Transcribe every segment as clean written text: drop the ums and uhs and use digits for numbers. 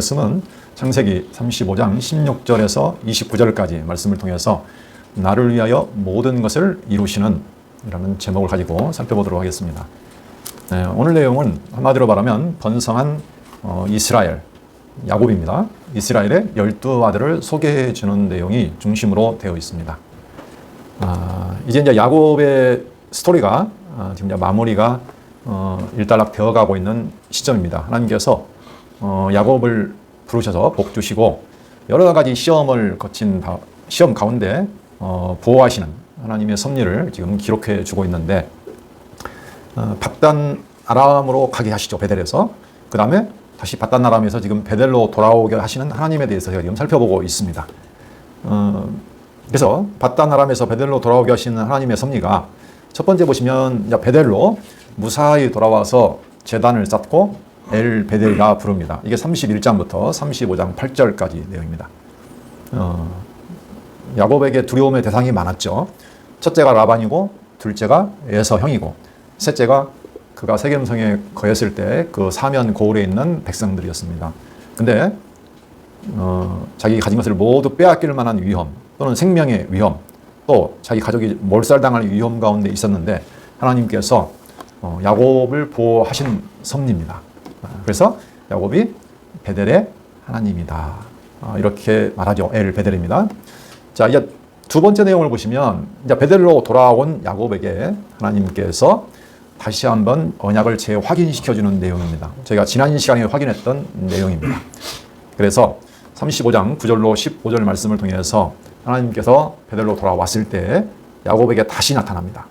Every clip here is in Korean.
말씀은 창세기 35장 16절에서 29절까지 말씀을 통해서 나를 위하여 모든 것을 이루시는 이라는 제목을 가지고 살펴보도록 하겠습니다. 오늘 내용은 한마디로 말하면 번성한 이스라엘, 야곱입니다. 이스라엘의 12아들을 소개해 주는 내용이 중심으로 되어 있습니다. 이제 야곱의 스토리가 지금 이제 마무리가 일단락 되어가고 있는 시점입니다. 하나님께서 야곱을 부르셔서 복 주시고 여러 가지 시험을 거친 시험 가운데 보호하시는 하나님의 섭리를 지금 기록해 주고 있는데, 밧단 아람으로 가게 하시죠. 베델에서. 그 다음에 다시 밧단 아람에서 지금 베델로 돌아오게 하시는 하나님에 대해서 지금 살펴보고 있습니다. 그래서 밧단 아람에서 베델로 돌아오게 하시는 하나님의 섭리가 첫 번째 보시면 베델로 무사히 돌아와서 제단을 쌓고 엘 베델이라 부릅니다. 이게 31장부터 35장 8절까지 내용입니다. 야곱에게 두려움의 대상이 많았죠. 첫째가 라반이고, 둘째가 에서 형이고, 셋째가 그가 세겜성에 거했을 때 그 사면 고을에 있는 백성들이었습니다. 근데 자기 가진 것을 모두 빼앗길 만한 위험, 또는 생명의 위험, 또 자기 가족이 몰살당할 위험 가운데 있었는데 하나님께서 야곱을 보호하신 섭리입니다. 그래서 야곱이 베델의 하나님이다, 이렇게 말하죠. 엘 베델입니다. 자, 이제 두 번째 내용을 보시면 이제 베델로 돌아온 야곱에게 하나님께서 다시 한번 언약을 재확인시켜주는 내용입니다. 저희가 지난 시간에 확인했던 내용입니다. 그래서 35장 9절로 15절 말씀을 통해서 하나님께서 베델로 돌아왔을 때 야곱에게 다시 나타납니다.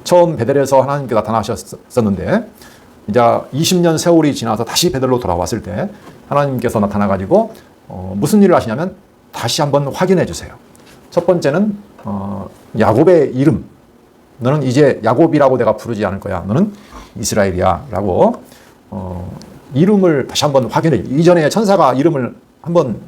처음 베델에서 하나님께 나타나셨었는데 이제 20년 세월이 지나서 다시 베델로 돌아왔을 때 하나님께서 나타나가지고 무슨 일을 하시냐면 다시 한번 확인해 주세요. 첫 번째는 야곱의 이름, 너는 이제 야곱이라고 내가 부르지 않을 거야, 너는 이스라엘이야 라고 이름을 다시 한번 확인해. 이전에 천사가 이름을 한번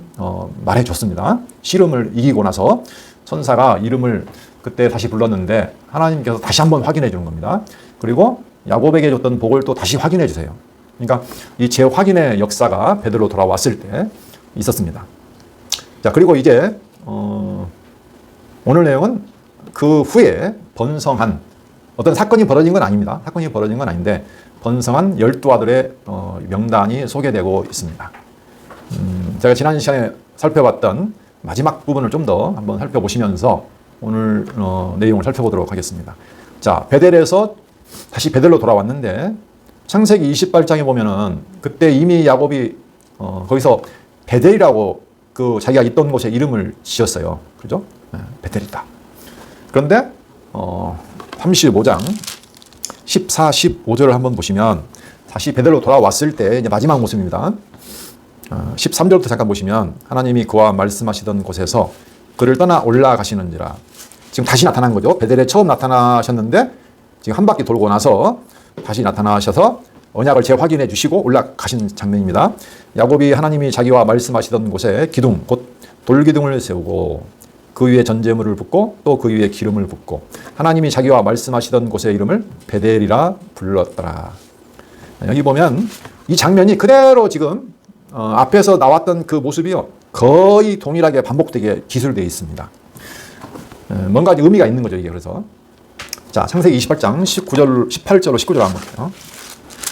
말해줬습니다. 시름을 이기고 나서 천사가 이름을 그때 다시 불렀는데 하나님께서 다시 한번 확인해 주는 겁니다. 그리고 야곱에게 줬던 복을 또 다시 확인해 주세요. 그러니까 이 재확인의 역사가 베델로 돌아왔을 때 있었습니다. 자, 그리고 이제 오늘 내용은 그 후에 번성한 어떤 사건이 벌어진 건 아닙니다. 사건이 벌어진 건 아닌데 번성한 12아들의 명단이 소개되고 있습니다. 제가 지난 시간에 살펴봤던 마지막 부분을 좀 더 한번 살펴보시면서 오늘 내용을 살펴보도록 하겠습니다. 자, 베델에서 다시 베델로 돌아왔는데 창세기 28장에 보면은 그때 이미 야곱이 거기서 베델이라고 그 자기가 있던 곳에 이름을 지었어요. 그죠? 베델이다. 그런데 35장 14, 15절을 한번 보시면 다시 베델로 돌아왔을 때 이제 마지막 모습입니다. 13절부터 잠깐 보시면 하나님이 그와 말씀하시던 곳에서 그를 떠나 올라가시는지라. 지금 다시 나타난 거죠. 베델에 처음 나타나셨는데 지금 한 바퀴 돌고 나서 다시 나타나셔서 언약을 재확인해 주시고 올라가신 장면입니다. 야곱이 하나님이 자기와 말씀하시던 곳에 기둥, 곧 돌기둥을 세우고 그 위에 전제물을 붓고 또 그 위에 기름을 붓고 하나님이 자기와 말씀하시던 곳의 이름을 베델이라 불렀더라. 여기 보면 이 장면이 그대로 지금 앞에서 나왔던 그 모습이요, 거의 동일하게 반복되게 기술되어 있습니다. 뭔가 의미가 있는 거죠, 이게. 그래서 자, 창세기 28장 18절로 19절 한번 볼게요.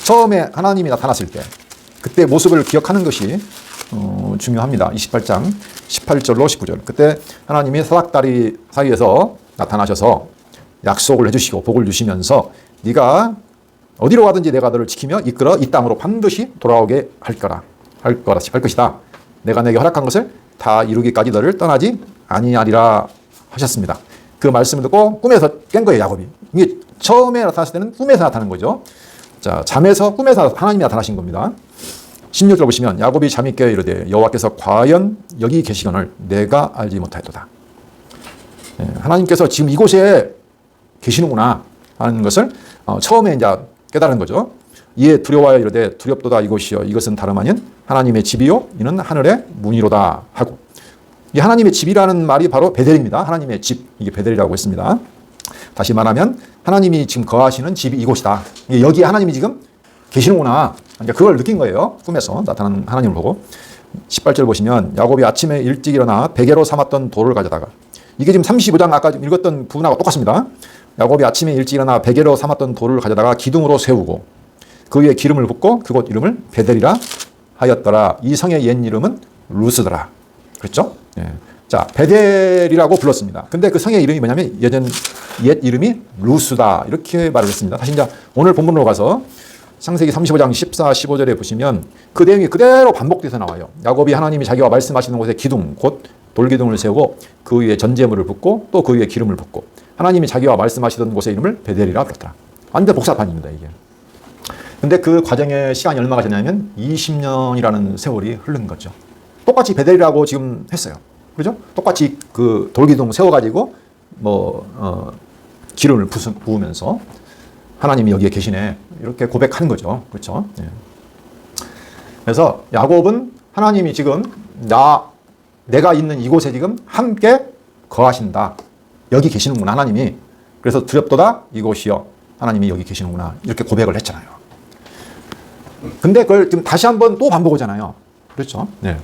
처음에 하나님이 나타났을 때 그때 모습을 기억하는 것이 중요합니다. 28장 18절로 19절. 그때 하나님이 사닥다리 사이에서 나타나셔서 약속을 해주시고 복을 주시면서 네가 어디로 가든지 내가 너를 지키며 이끌어 이 땅으로 반드시 돌아오게 할 것이다. 내가 내게 허락한 것을 다 이루기까지 너를 떠나지 아니하리라 하셨습니다. 그 말씀을 듣고 꿈에서 깬 거예요, 야곱이. 이게 처음에 나타났을 때는 꿈에서 나타난 거죠. 자, 잠에서 꿈에서 하나님이 나타나신 겁니다. 16절 보시면 야곱이 잠이 깨어 이르되 여호와께서 과연 여기 계시거늘 내가 알지 못하였도다. 하나님께서 지금 이곳에 계시는구나 하는 것을 처음에 이제 깨달은 거죠. 이에 두려워하여 이르되 두렵도다 이곳이여 이것은 다름 아닌 하나님의 집이요 이는 하늘의 문이로다 하고, 이 하나님의 집이라는 말이 바로 베델입니다. 하나님의 집, 이게 베델이라고 했습니다. 다시 말하면 하나님이 지금 거하시는 집이 이곳이다. 여기 하나님이 지금 계시는구나. 그러니까 그걸 느낀 거예요. 꿈에서 나타난 하나님을 보고. 18절 보시면 야곱이 아침에 일찍 일어나 베개로 삼았던 돌을 가져다가, 이게 지금 35장 아까 읽었던 부분하고 똑같습니다. 야곱이 아침에 일찍 일어나 베개로 삼았던 돌을 가져다가 기둥으로 세우고 그 위에 기름을 붓고 그곳 이름을 베델이라 하였더라. 이 성의 옛 이름은 루스더라. 그렇죠? 예. 자, 베델이라고 불렀습니다. 근데 그 성의 이름이 뭐냐면 옛 이름이 루스다. 이렇게 말을 했습니다. 다시 이제 오늘 본문으로 가서 창세기 35장 14, 15절에 보시면 그 내용이 그대로 반복돼서 나와요. 야곱이 하나님이 자기와 말씀하시는 곳에 기둥, 곧 돌기둥을 세우고 그 위에 전제물을 붓고 또 그 위에 기름을 붓고 하나님이 자기와 말씀하시던 곳의 이름을 베델이라 불렀더라. 완전 복사판입니다, 이게. 근데 그 과정의 시간이 얼마가 되냐면 20년이라는 세월이 흐른 거죠. 똑같이 베델이라고 지금 했어요. 그죠? 똑같이 그 돌기둥 세워가지고 기름을 부으면서 하나님이 여기에 계시네. 이렇게 고백하는 거죠. 그렇죠? 예. 그래서 야곱은 하나님이 지금 내가 있는 이곳에 지금 함께 거하신다. 여기 계시는구나, 하나님이. 그래서 두렵도다 이곳이여. 하나님이 여기 계시는구나. 이렇게 고백을 했잖아요. 근데 그걸 지금 다시 한번 또 반복하잖아요. 그렇죠? 네.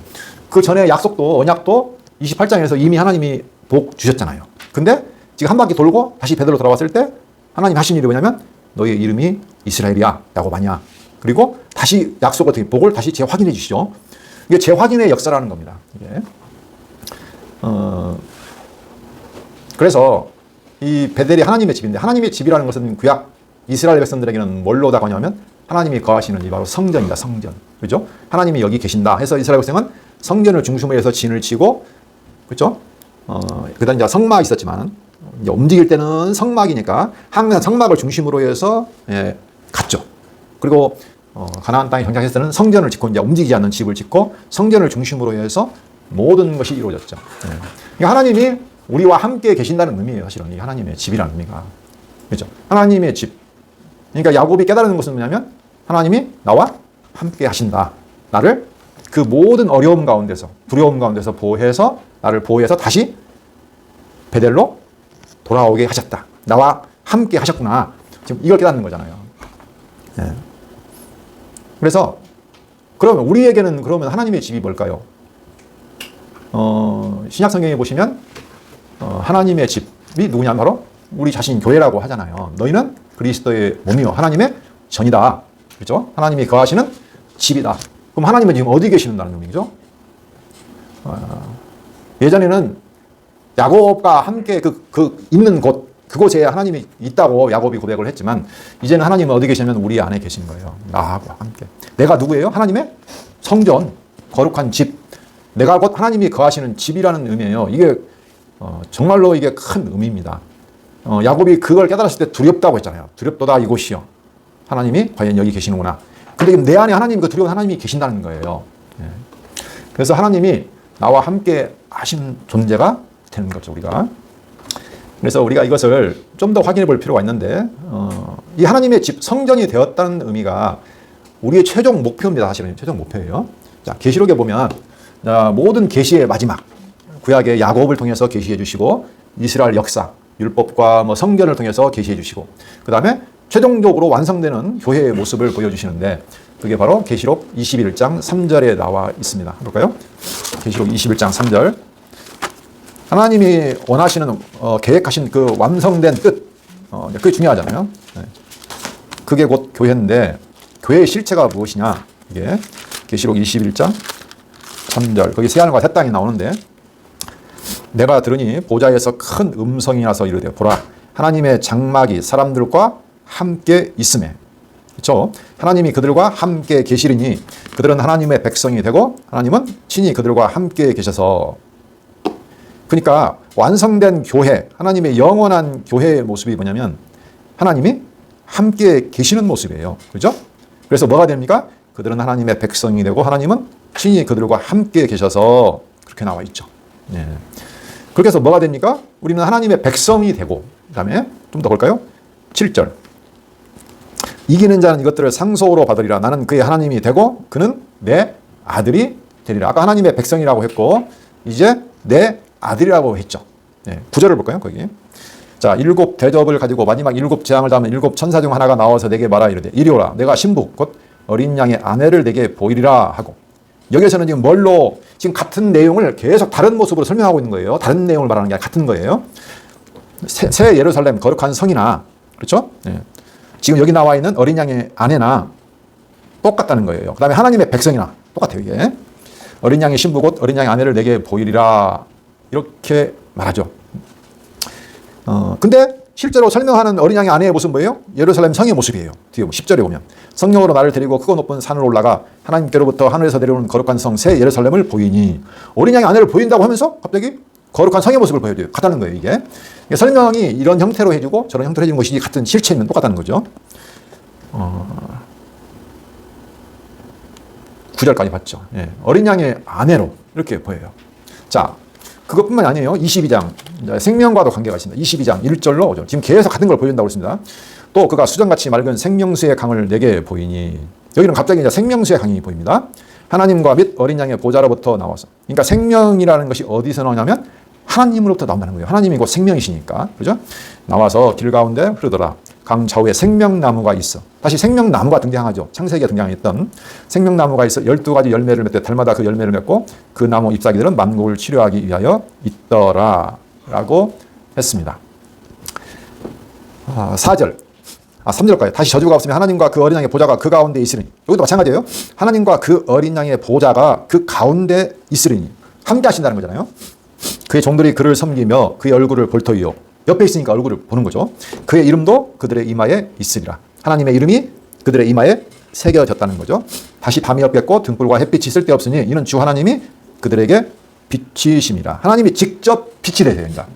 그 전에 약속도, 언약도 28장에서 이미 하나님이 복 주셨잖아요. 근데 지금 한 바퀴 돌고 다시 베델로 돌아왔을 때 하나님 하신 일이 뭐냐면 너의 이름이 이스라엘이야. 야곱 아니야. 그리고 다시 약속을, 복을 다시 재확인해 주시죠. 이게 재확인의 역사라는 겁니다. 이게. 그래서 이 베델이 하나님의 집인데, 하나님의 집이라는 것은 구약 이스라엘 백성들에게는 뭘로 다가오냐면 하나님이 거하시는 이 바로 성전이다, 성전. 그죠? 하나님이 여기 계신다 해서 이스라엘 백성은 성전을 중심으로 해서 진을 치고, 그죠? 그다음 이제 성막이 있었지만, 이제 움직일 때는 성막이니까 항상 성막을 중심으로 해서 갔죠. 그리고 가나안 땅에 정착했을 때는 성전을 짓고, 이제 움직이지 않는 집을 짓고 성전을 중심으로 해서 모든 것이 이루어졌죠. 그러니까 하나님이 우리와 함께 계신다는 의미예요. 사실은 이 하나님의 집이라는 의미가. 그렇죠? 하나님의 집. 그러니까 야곱이 깨달은 것은 뭐냐면 하나님이 나와 함께 하신다. 나를 그 모든 어려움 가운데서, 두려움 가운데서 보호해서, 나를 보호해서 다시 베델로 돌아오게 하셨다. 나와 함께 하셨구나. 지금 이걸 깨닫는 거잖아요. 네. 그래서 그러면 우리에게는 그러면 하나님의 집이 뭘까요? 신약 성경에 보시면 하나님의 집이 누구냐면 바로 우리 자신 교회라고 하잖아요. 너희는 그리스도의 몸이요 하나님의 전이다. 그렇죠? 하나님이 거하시는 집이다. 그럼 하나님은 지금 어디 계시는다는 의미죠? 예전에는 야곱과 함께 있는 그곳에 하나님이 있다고 야곱이 고백을 했지만, 이제는 하나님은 어디 계시냐면 우리 안에 계신 거예요. 나하고 함께. 내가 누구예요? 하나님의 성전, 거룩한 집. 내가 곧 하나님이 거하시는 집이라는 의미예요. 이게 정말로 이게 큰 의미입니다. 야곱이 그걸 깨달았을 때 두렵다고 했잖아요. 두렵도다 이곳이요. 하나님이 과연 여기 계시는구나. 근데 내 안에 하나님, 그 두려운 하나님이 계신다는 거예요. 그래서 하나님이 나와 함께 하신 존재가 되는 거죠, 우리가. 그래서 우리가 이것을 좀 더 확인해 볼 필요가 있는데, 이 하나님의 집, 성전이 되었다는 의미가 우리의 최종 목표입니다. 사실은 최종 목표예요. 자, 계시록에 보면 모든 계시의 마지막, 구약의 야곱을 통해서 계시해 주시고, 이스라엘 역사, 율법과 성전을 통해서 계시해 주시고, 그 다음에 최종적으로 완성되는 교회의 모습을 보여주시는데, 그게 바로 계시록 21장 3절에 나와 있습니다. 볼까요? 계시록 21장 3절. 하나님이 원하시는 계획하신 그 완성된 뜻, 그게 중요하잖아요. 그게 곧 교회인데, 교회의 실체가 무엇이냐? 이게 계시록 21장 3절. 거기 새하늘과 새 땅이 나오는데, 내가 들으니 보좌에서 큰 음성이 나서 이르되, 보라, 하나님의 장막이 사람들과 함께 있음에. 그렇죠? 하나님이 그들과 함께 계시리니 그들은 하나님의 백성이 되고 하나님은 친히 그들과 함께 계셔서. 그러니까 완성된 교회, 하나님의 영원한 교회의 모습이 뭐냐면 하나님이 함께 계시는 모습이에요. 그렇죠? 그래서 뭐가 됩니까? 그들은 하나님의 백성이 되고 하나님은 친히 그들과 함께 계셔서. 그렇게 나와 있죠. 네. 그렇게 해서 뭐가 됩니까? 우리는 하나님의 백성이 되고, 그 다음에 좀 더 볼까요? 7절. 이기는 자는 이것들을 상속으로 받으리라. 나는 그의 하나님이 되고 그는 내 아들이 되리라. 아까 하나님의 백성이라고 했고 이제 내 아들이라고 했죠. 네, 9절을 볼까요? 거기. 자, 7 대접을 가지고 마지막 7 재앙을 담은 7 천사 중 하나가 나와서 내게 말하 이르되, 이리 오라. 내가 신부 곧 어린 양의 아내를 내게 보이리라 하고, 여기에서는 지금 뭘로 지금 같은 내용을 계속 다른 모습으로 설명하고 있는 거예요. 다른 내용을 말하는 게 아니라 같은 거예요. 새 예루살렘 거룩한 성이나 그렇죠? 네. 지금 여기 나와 있는 어린 양의 아내나 똑같다는 거예요. 그 다음에 하나님의 백성이나 똑같아요. 이게 어린 양의 신부 곧 어린 양의 아내를 내게 보이리라 이렇게 말하죠. 근데 실제로 설명하는 어린 양의 아내의 모습은 뭐예요? 예루살렘 성의 모습이에요. 뒤에 10절에 보면 성령으로 나를 데리고 크고 높은 산을 올라가 하나님께로부터 하늘에서 내려오는 거룩한 성 새 예루살렘을 보이니 어린 양의 아내를 보인다고 하면서 갑자기 거룩한 성의 모습을 보여줘요. 같다는 거예요. 이게 설명이 이런 형태로 해주고 저런 형태로 해주는 것이 같은 실체는 똑같다는 거죠. 9절까지 봤죠. 예. 어린 양의 아내로 이렇게 보여요. 자, 그것뿐만 아니에요. 22장 생명과도 관계가 있습니다. 22장 1절로 5절 지금 계속 같은 걸 보여준다고 했습니다. 또 그가 수정같이 맑은 생명수의 강을 내게 보이니 여기는 갑자기 이제 생명수의 강이 보입니다. 하나님과 및 어린 양의 보좌로부터 나와서 그러니까 생명이라는 것이 어디서 나오냐면 하나님으로부터 나온다는 거예요. 하나님이 곧 생명이시니까 그죠? 나와서 길 가운데 흐르더라. 강 좌우에 생명나무가 있어. 다시 생명나무가 등장하죠. 창세기에 등장했던 생명나무가 있어 12가지 열매를 맺되 달마다 그 열매를 맺고 그 나무 잎사귀들은 만국을 치료하기 위하여 있더라 라고 했습니다. 4절 3절까지 다시 저주가 없으면 하나님과 그 어린 양의 보좌가 그 가운데 있으리니 여기도 마찬가지예요. 하나님과 그 어린 양의 보좌가 그 가운데 있으리니 함께 하신다는 거잖아요. 그의 종들이 그를 섬기며 그의 얼굴을 볼 터이요. 옆에 있으니까 얼굴을 보는 거죠. 그의 이름도 그들의 이마에 있으리라. 하나님의 이름이 그들의 이마에 새겨졌다는 거죠. 다시 밤이 없겠고 등불과 햇빛이 쓸데없으니 이는 주 하나님이 그들에게 빛이심이라. 하나님이 직접 빛이 되십니다.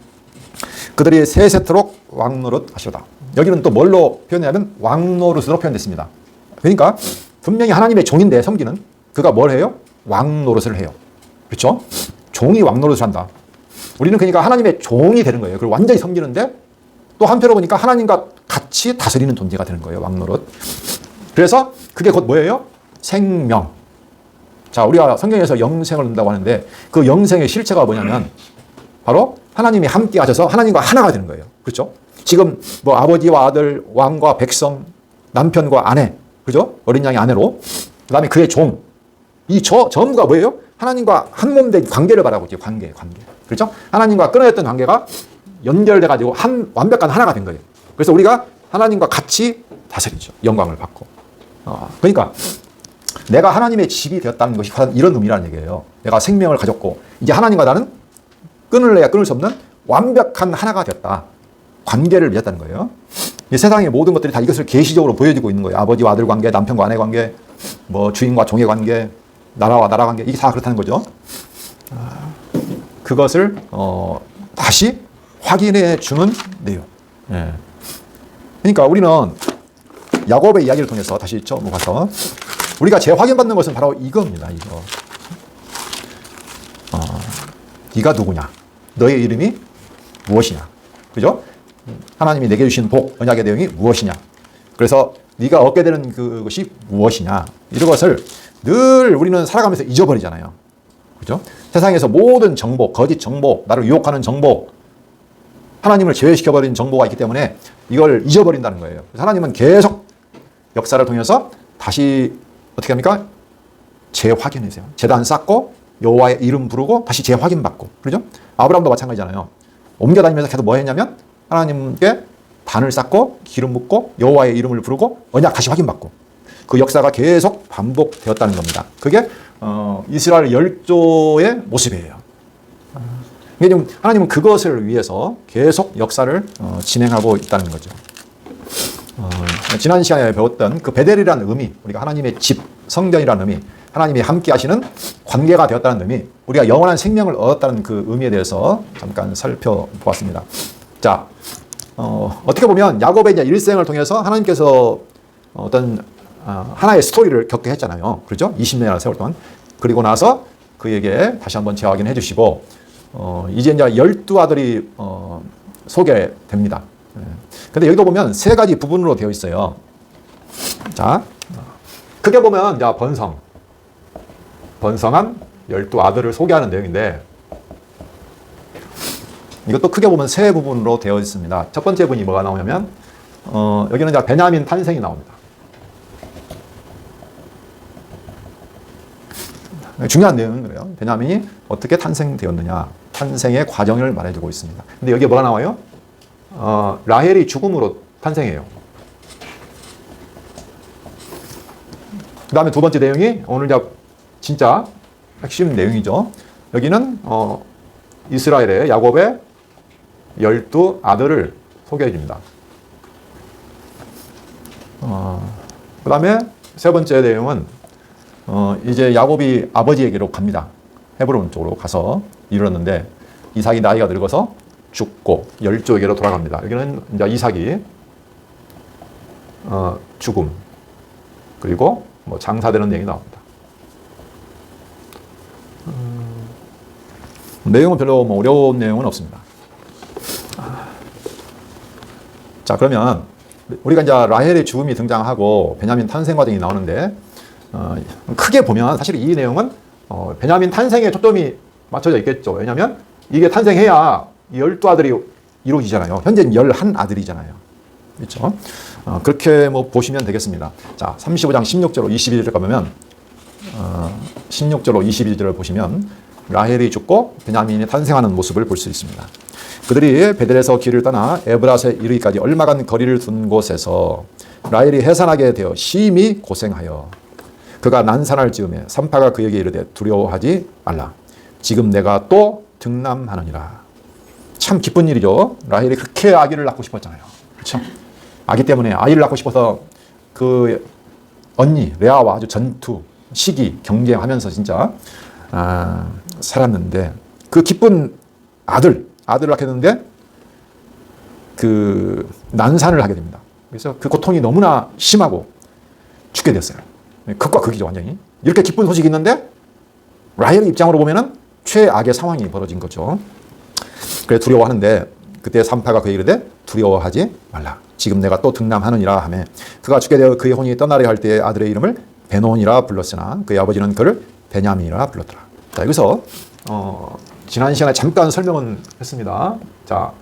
그들이 세세토록 왕노릇 하시다. 여기는 또 뭘로 표현하면 왕노릇으로 표현됐습니다. 그러니까 분명히 하나님의 종인데 섬기는 그가 뭘 해요? 왕노릇을 해요. 그렇죠? 종이 왕노릇을 한다. 우리는 그러니까 하나님의 종이 되는 거예요. 그걸 완전히 섬기는데 또 한편으로 보니까 하나님과 같이 다스리는 존재가 되는 거예요. 왕노릇. 그래서 그게 곧 뭐예요? 생명. 자, 우리가 성경에서 영생을 얻는다고 하는데 그 영생의 실체가 뭐냐면 바로 하나님이 함께 하셔서 하나님과 하나가 되는 거예요. 그렇죠? 지금 뭐 아버지와 아들, 왕과 백성, 남편과 아내, 그죠? 어린 양의 아내로 그 다음에 그의 종. 이 전부가 뭐예요? 하나님과 한 몸 된 관계를 말하고 있죠. 관계. 그렇죠? 하나님과 끊어졌던 관계가 연결돼가지고 완벽한 하나가 된 거예요. 그래서 우리가 하나님과 같이 다스리죠. 영광을 받고. 그러니까 내가 하나님의 집이 되었다는 것이 이런 의미라는 얘기예요. 내가 생명을 가졌고 이제 하나님과 나는 끊을래야 끊을 수 없는 완벽한 하나가 되었다. 관계를 맺었다는 거예요. 이 세상의 모든 것들이 다 이것을 계시적으로 보여주고 있는 거예요. 아버지와 아들 관계, 남편과 아내 관계, 뭐 주인과 종의 관계, 나라와 나라 관계, 이게 다 그렇다는 거죠. 그것을 다시 확인해 주는 내용. 예. 그러니까 우리는 야곱의 이야기를 통해서 다시 가서 우리가 재확인받는 것은 바로 이겁니다. 이거. 네가 누구냐? 너의 이름이 무엇이냐? 그죠? 하나님이 내게 주신 복, 언약의 내용이 무엇이냐? 그래서 네가 얻게 되는 그것이 무엇이냐? 이런 것을 늘 우리는 살아가면서 잊어버리잖아요. 그죠? 세상에서 모든 정보, 거짓 정보, 나를 유혹하는 정보, 하나님을 제외시켜버린 정보가 있기 때문에 이걸 잊어버린다는 거예요. 그래서 하나님은 계속 역사를 통해서 다시 어떻게 합니까? 재확인하세요. 제단 쌓고 여호와의 이름 부르고 다시 재확인받고. 그렇죠? 아브라함도 마찬가지잖아요. 옮겨다니면서 계속 뭐 했냐면 하나님께 단을 쌓고 기름 붓고 여호와의 이름을 부르고 언약 다시 확인받고 그 역사가 계속 반복되었다는 겁니다. 그게 이스라엘 열조의 모습이에요. 그러니까 하나님은 그것을 위해서 계속 역사를 진행하고 있다는 거죠. 지난 시간에 배웠던 그 베델이라는 의미, 우리가 하나님의 집, 성전이라는 의미, 하나님이 함께 하시는 관계가 되었다는 의미, 우리가 영원한 생명을 얻었다는 그 의미에 대해서 잠깐 살펴보았습니다. 자, 어떻게 보면 야곱의 이제 일생을 통해서 하나님께서 어떤 하나의 스토리를 겪게 했잖아요. 그렇죠? 20년이라는 세월 동안. 그리고 나서 그에게 다시 한번 재확인해 주시고, 이제 12아들이 소개됩니다. 근데 여기도 보면 세 가지 부분으로 되어 있어요. 자, 크게 보면 번성한 12아들을 소개하는 내용인데, 이것도 크게 보면 세 부분으로 되어 있습니다. 첫 번째 부분이 뭐가 나오냐면, 여기는 이제 베냐민 탄생이 나옵니다. 중요한 내용은 그래요. 베냐민이 어떻게 탄생되었느냐, 탄생의 과정을 말해주고 있습니다. 근데 여기에 뭐가 나와요? 라헬이 죽음으로 탄생해요. 그 다음에 두 번째 내용이 오늘 진짜 핵심 내용이죠. 여기는 이스라엘의 야곱의 12 아들을 소개해 줍니다. 그 다음에 세 번째 내용은 이제 야곱이 아버지에게로 갑니다. 헤브론 쪽으로 가서 이르렀는데 이삭이 나이가 늙어서 죽고 열조에게로 돌아갑니다. 여기는 이제 이삭이 죽음 그리고 뭐 장사되는 내용이 나옵니다. 내용은 별로 뭐 어려운 내용은 없습니다. 자, 그러면 우리가 이제 라헬의 죽음이 등장하고 베냐민 탄생 과정이 나오는데 크게 보면 사실 이 내용은 베냐민 탄생에 초점이 맞춰져 있겠죠. 왜냐하면 이게 탄생해야 12아들이 이루어지잖아요. 현재는 11아들이잖아요. 그렇죠? 그렇게 뭐 보시면 되겠습니다. 자, 35장 16절로 21절을 가보면 16절로 21절을 보시면 라헬이 죽고 베냐민이 탄생하는 모습을 볼 수 있습니다. 그들이 베델에서 길을 떠나 에브라스에 이르기까지 얼마간 거리를 둔 곳에서 라헬이 해산하게 되어 심히 고생하여 그가 난산할 즈음에 산파가 그에게 이르되 두려워하지 말라. 지금 내가 또 등남하느니라. 참 기쁜 일이죠. 라헬이 그렇게 아기를 낳고 싶었잖아요. 그렇죠? 아기 때문에 아이를 낳고 싶어서 그 언니 레아와 아주 전투, 시기, 경쟁하면서 진짜 살았는데 그 기쁜 아들을 낳게 됐는데 그 난산을 하게 됩니다. 그래서 그 고통이 너무나 심하고 죽게 됐어요. 극과 극이죠, 완전히. 이렇게 기쁜 소식이 있는데 라헬의 입장으로 보면은 최악의 상황이 벌어진 거죠. 그래 두려워하는데 그때 산파가 그에게 이르되 두려워하지 말라. 지금 내가 또 등남하느니라 하매 그가 죽게 되어 그의 혼이 떠나려 할 때의 아들의 이름을 베논이라 불렀으나 그의 아버지는 그를 베냐민이라 불렀더라. 자, 여기서 지난 시간에 잠깐 설명은 했습니다. 자,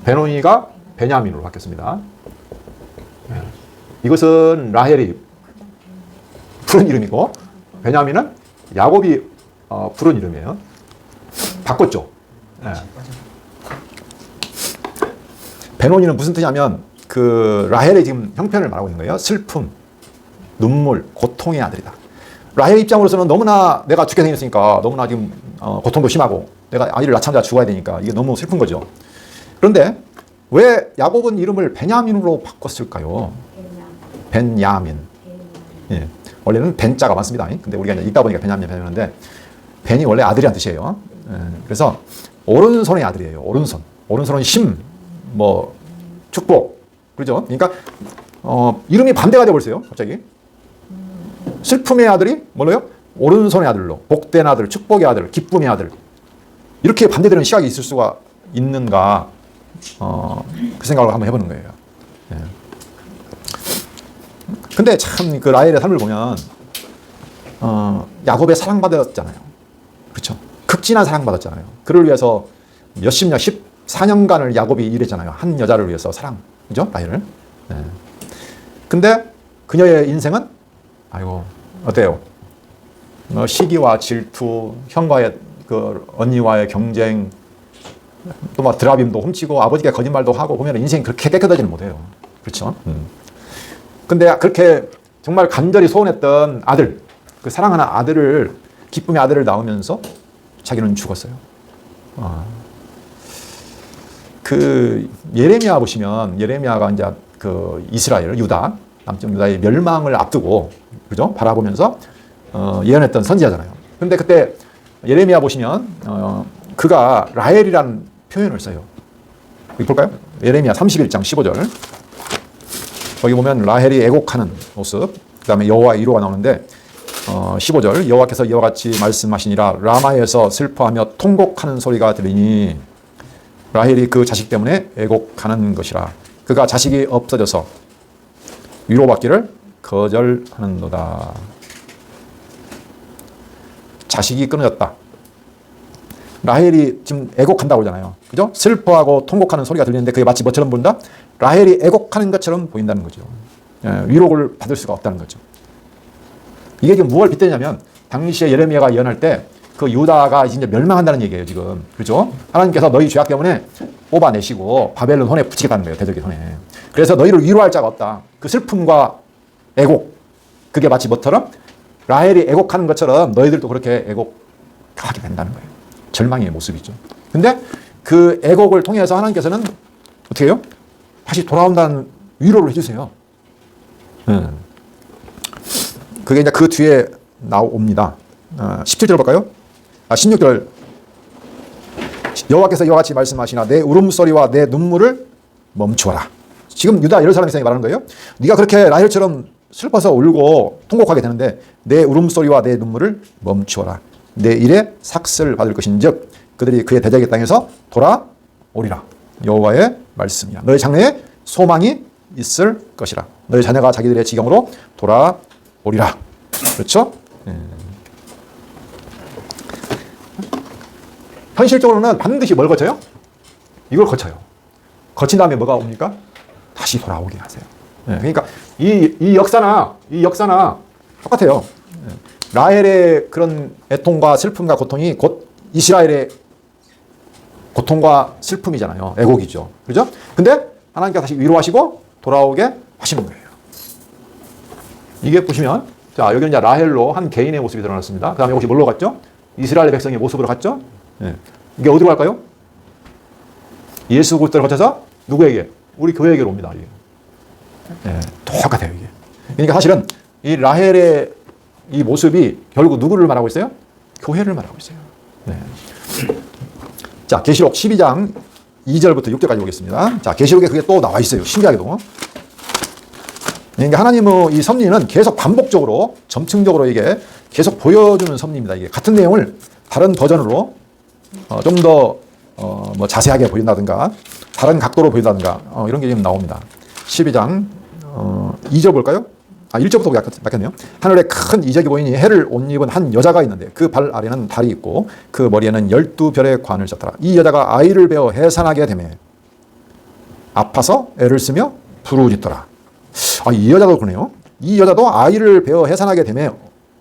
베논이가 베냐민으로 바뀌었습니다. 이것은 라헬이 부른 이름이고 베냐민은 야곱이 부른 이름이에요. 바꿨죠. 네. 베논이는 무슨 뜻이냐면 그 라헬의 지금 형편을 말하고 있는 거예요. 슬픔, 눈물, 고통의 아들이다. 라헬 입장으로서는 너무나 내가 죽게 생겼으니까 너무나 지금 고통도 심하고 내가 아이를 낳자마자 죽어야 되니까 이게 너무 슬픈 거죠. 그런데 왜 야곱은 이름을 베냐민으로 바꿨을까요? 벤야민. 예. 원래는 벤자가 많습니다. 근데 우리가 이제 읽다 보니까 베냐민 배우는데 벤이 원래 아들이란 뜻이에요. 예. 그래서 오른손의 아들이에요. 오른손은 힘, 뭐 축복, 그렇죠? 그러니까 이름이 반대가 되어버렸어요. 갑자기 슬픔의 아들이 뭐예요? 오른손의 아들로 복된 아들, 축복의 아들, 기쁨의 아들 이렇게 반대되는 시각이 있을 수가 있는가? 그 생각을 한번 해보는 거예요. 예. 근데 참 그 라헬의 삶을 보면 야곱의 사랑받았잖아요. 그렇죠? 극진한 사랑받았잖아요. 그를 위해서 몇십 년, 14년간을 야곱이 일했잖아요. 한 여자를 위해서 그죠? 라헬을. 네. 근데 그녀의 인생은 아이고 어때요? 시기와 질투, 형과의 그 언니와의 경쟁, 또 막 드라빔도 훔치고 아버지가 거짓말도 하고 보면 인생이 그렇게 깨끗하지는 못해요. 그렇죠? 근데 그렇게 정말 간절히 소원했던 아들, 그 사랑하는 아들을, 기쁨의 아들을 낳으면서 자기는 죽었어요. 그 예레미야 보시면 예레미야가 이제 그 이스라엘, 유다, 남쪽 유다의 멸망을 앞두고 그죠? 바라보면서 예언했던 선지자잖아요. 근데 그때 예레미야 보시면 그가 라헬이라는 표현을 써요. 여기 볼까요? 예레미야 31장 15절. 거기 보면 라헬이 애곡하는 모습, 그 다음에 여호와의 위로가 나오는데 15절 여호와께서 이와 같이 말씀하시니라 라마에서 슬퍼하며 통곡하는 소리가 들리니 라헬이 그 자식 때문에 애곡하는 것이라 그가 자식이 없어져서 위로받기를 거절하는도다. 자식이 끊어졌다. 라헬이 지금 애곡한다고 그러잖아요. 그죠? 슬퍼하고 통곡하는 소리가 들리는데 그게 마치 뭐처럼 보인다? 라헬이 애곡하는 것처럼 보인다는 거죠. 예, 위로를 받을 수가 없다는 거죠. 이게 지금 무엇을 빗대냐면 당시에 예레미야가 예언할 때 그 유다가 이제 멸망한다는 얘기예요, 지금. 그렇죠? 하나님께서 너희 죄악 때문에 뽑아내시고 바벨론 손에 붙이겠다는 거예요, 대적의 손에. 그래서 너희를 위로할 자가 없다. 그 슬픔과 애곡, 그게 마치 뭐처럼 라헬이 애곡하는 것처럼 너희들도 그렇게 애곡하게 된다는 거예요. 절망의 모습이죠. 근데 그 애곡을 통해서 하나님께서는 어떻게 해요? 다시 돌아온다는 위로를 해주세요. 그게 이제 그 뒤에 나옵니다. 17절 볼까요? 16절. 여호와께서 이와 같이 말씀하시나 내 울음소리와 내 눈물을 멈추어라. 지금 유다 예루살렘 백성이 말하는 거예요. 네가 그렇게 라헬처럼 슬퍼서 울고 통곡하게 되는데 내 울음소리와 내 눈물을 멈추어라. 내 일에 삭슬 받을 것인즉 그들이 그의 대적의 땅에서 돌아오리라. 여호와의 말씀이야. 너희 장래에 소망이 있을 것이라. 너희 자녀가 자기들의 지경으로 돌아오리라. 그렇죠? 현실적으로는 반드시 뭘 거쳐요? 이걸 거쳐요. 거친 다음에 뭐가 옵니까? 다시 돌아오게 하세요. 그러니까 이 역사나 똑같아요. 라헬의 그런 애통과 슬픔과 고통이 곧 이스라엘의 고통과 슬픔이잖아요. 애곡이죠. 그죠? 근데 하나님께서 다시 위로하시고 돌아오게 하시는 거예요. 이게 보시면, 자, 여기는 이제 라헬로 한 개인의 모습이 드러났습니다. 그 다음에 혹시 뭘로 갔죠? 이스라엘 백성의 모습으로 갔죠? 이게 어디로 갈까요? 예수 그리스도를 거쳐서 누구에게? 우리 교회에게로 옵니다. 이게. 똑같아요, 이게. 그러니까 사실은 이 라헬의 이 모습이 결국 누구를 말하고 있어요? 교회를 말하고 있어요. 자, 계시록 12장 2절부터 6절까지 보겠습니다. 자, 계시록에 그게 또 나와 있어요. 신기하게도. 그러니까 하나님의 이 섭리는 계속 반복적으로, 점층적으로 이게 계속 보여주는 섭리입니다. 이게 같은 내용을 다른 버전으로 좀 더 뭐 자세하게 보인다든가, 다른 각도로 보인다든가, 이런 게 지금 나옵니다. 12장 2절 볼까요? 1절부터 막혔네요. 하늘에 큰 이적이 보이니 해를 옷 입은 한 여자가 있는데 그 발 아래는 달이 있고 그 머리에는 12별의 관을 썼더라. 이 여자가 아이를 베어 해산하게 되매 아파서 애를 쓰며 부르짖더라. 이 여자도 그러네요. 이 여자도 아이를 베어 해산하게 되매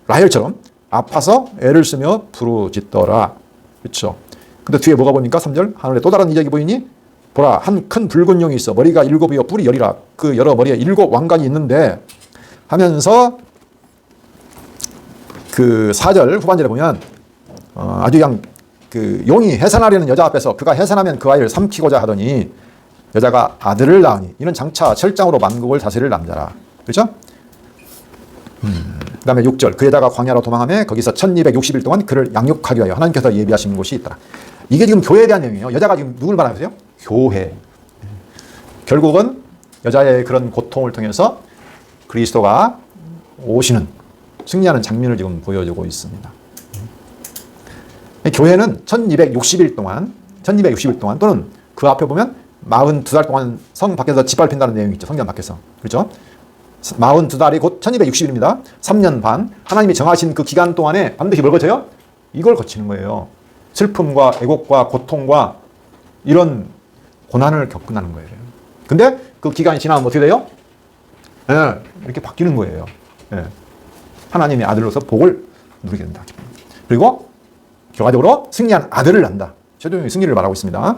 라헬처럼 아파서 애를 쓰며 부르짖더라. 그렇죠. 근데 뒤에 뭐가 보니까 3절 하늘에 또 다른 이적이 보이니 보라 한 큰 붉은 용이 있어 머리가 7이요 뿔이 10이라 그 여러 머리에 7 왕관이 있는데 하면서 그 4절 후반절에 보면 아주 그냥 그 용이 해산하려는 여자 앞에서 그가 해산하면 그 아이를 삼키고자 하더니 여자가 아들을 낳으니 이는 장차 철장으로 만국을 다스릴 남자라. 그렇죠? 그 다음에 6절 그 여자가 광야로 도망하며 거기서 1260일 동안 그를 양육하기 위하여 하나님께서 예비하신 곳이 있더라. 이게 지금 교회에 대한 내용이에요. 여자가 지금 누굴 말하고 있어요? 교회. 결국은 여자의 그런 고통을 통해서 그리스도가 오시는, 승리하는 장면을 지금 보여주고 있습니다. 교회는 1260일 동안 또는 그 앞에 보면 42달 동안 성 밖에서 짓밟힌다는 내용이 있죠. 성전 밖에서. 그렇죠? 42달이 곧 1260일입니다. 3년 반. 하나님이 정하신 그 기간 동안에 반드시 뭘 거쳐요? 이걸 거치는 거예요. 슬픔과 애곡과 고통과 이런 고난을 겪는다는 거예요. 근데 그 기간이 지나면 어떻게 돼요? 이렇게 바뀌는 거예요. 하나님의 아들로서 복을 누리게 된다. 그리고 결과적으로 승리한 아들을 낳는다. 최종적인 승리를 말하고 있습니다.